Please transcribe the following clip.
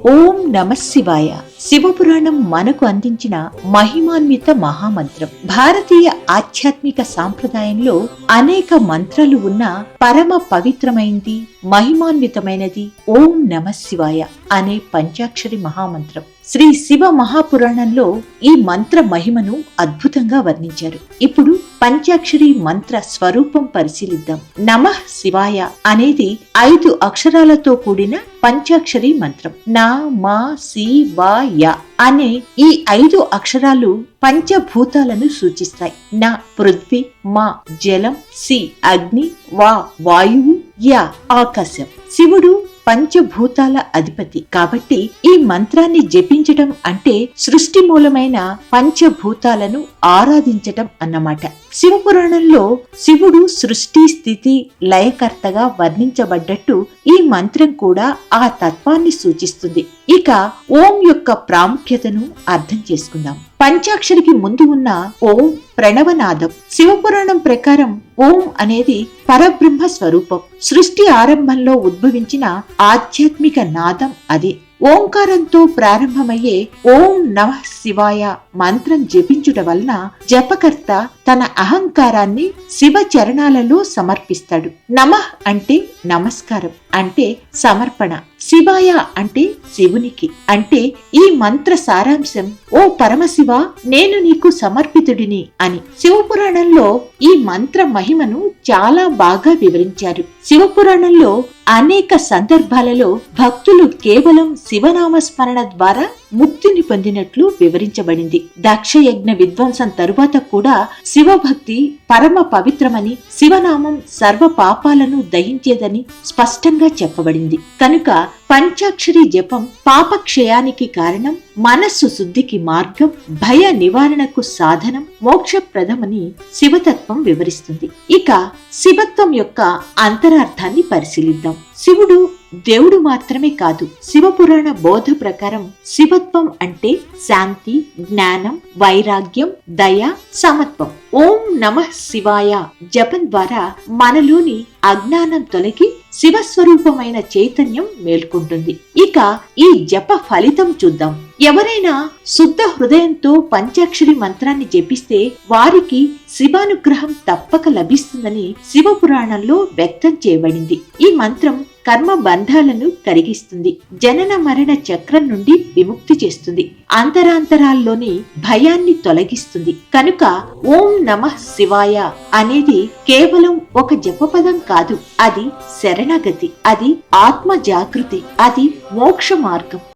ఓం నమ శివాయ. శివపురాణం మనకు అందించిన మహిమాన్విత మహామంత్రం. భారతీయ ఆధ్యాత్మిక సాంప్రదాయంలో అనేక మంత్రాలు ఉన్న పరమ పవిత్రమైంది, మహిమాన్వితమైనది ఓం నమ శివాయ అనే పంచాక్షరి మహామంత్రం. శ్రీ శివ మహాపురాణంలో ఈ మంత్ర మహిమను అద్భుతంగా వర్ణించారు. ఇప్పుడు పంచాక్షరి మంత్ర స్వరూపం పరిశీలిద్దాం. నమః శివాయ అనేది 5 అక్షరాలతో కూడిన పంచాక్షరి మంత్రం. నా మా సి వా య అనే ఈ 5 అక్షరాలు పంచభూతాలను సూచిస్తాయి. నా పృథ్వీ, మా జలం, సి అగ్ని, వా వాయువు, య ఆకాశం. శివుడు పంచభూతాల అధిపతి కాబట్టి ఈ మంత్రాన్ని జపించటం అంటే సృష్టి మూలమైన పంచభూతాలను ఆరాధించటం అన్నమాట. శివపురాణంలో శివుడు సృష్టి స్థితి లయకర్తగా వర్ణించబడ్డట్టు ఈ మంత్రం కూడా ఆ తత్వాన్ని సూచిస్తుంది. ఇక ఓం యొక్క ప్రాముఖ్యతను అర్థం చేసుకుందాం. పంచాక్షరికి ముందు ఉన్న ఓం ప్రణవనాదం. శివపురాణం ప్రకారం ఓం అనేది పరబ్రహ్మ స్వరూపం. సృష్టి ఆరంభంలో ఉద్భవించిన ఆధ్యాత్మిక నాదం అదే. ఓంకారంతో ప్రారంభమయ్యే ఓం నమః శివాయ మంత్రం జపించుట వలన జపకర్త తన అహంకారాన్ని శివ చరణాలలో సమర్పిస్తాడు. నమః అంటే నమస్కారం, అంటే సమర్పణ. శివాయ అంటే శివునికి. అంటే ఈ మంత్ర సారాంశం ఓ పరమశివ, నేను నీకు సమర్పితుడిని అని. శివపురాణంలో ఈ మంత్ర మహిమను చాలా బాగా వివరించారు. శివపురాణంలో అనేక సందర్భాలలో భక్తులు కేవలం శివనామస్మరణ ద్వారా ముక్తిని పొందినట్లు వివరించబడింది. దక్షయజ్ఞ విధ్వంసం తరువాత కూడా శివభక్తి పరమ పవిత్రమని, శివనామం సర్వ పాపాలను దహించేదని స్పష్టంగా చెప్పబడింది. కనుక పంచాక్షరి జపం పాపక్షయానికి కారణం, మనస్సు శుద్ధికి మార్గం, భయ నివారణకు సాధనం, మోక్షప్రదమని శివతత్వం వివరిస్తుంది. ఇక శివత్వం యొక్క అంతరార్థాన్ని పరిశీలిద్దాం. శివుడు దేవుడు మాత్రమే కాదు. శివపురాణ బోధ ప్రకారం శివత్వం అంటే శాంతి, జ్ఞానం, వైరాగ్యం, దయ, సమత్వం. ఓం నమః శివాయ జపం ద్వారా మనలోని అజ్ఞానం తొలగి శివస్వరూపమైన చైతన్యం మేల్కొంటుంది. ఇక ఈ జప ఫలితం చూద్దాం. ఎవరైనా శుద్ధ హృదయంతో పంచాక్షరి మంత్రాన్ని జపిస్తే వారికి శివానుగ్రహం తప్పక లభిస్తుందని శివపురాణంలో వ్యక్తం చేయబడింది. ఈ మంత్రం కర్మ బంధాలను కరిగిస్తుంది, జనన మరణ చక్రం నుండి విముక్తి చేస్తుంది, అంతరాంతరాల్లోని భయాన్ని తొలగిస్తుంది. కనుక ఓం నమః శివాయ అనేది కేవలం ఒక జపపదం కాదు. అది శరణగతి, అది ఆత్మ జాగృతి, అది మోక్ష మార్గం.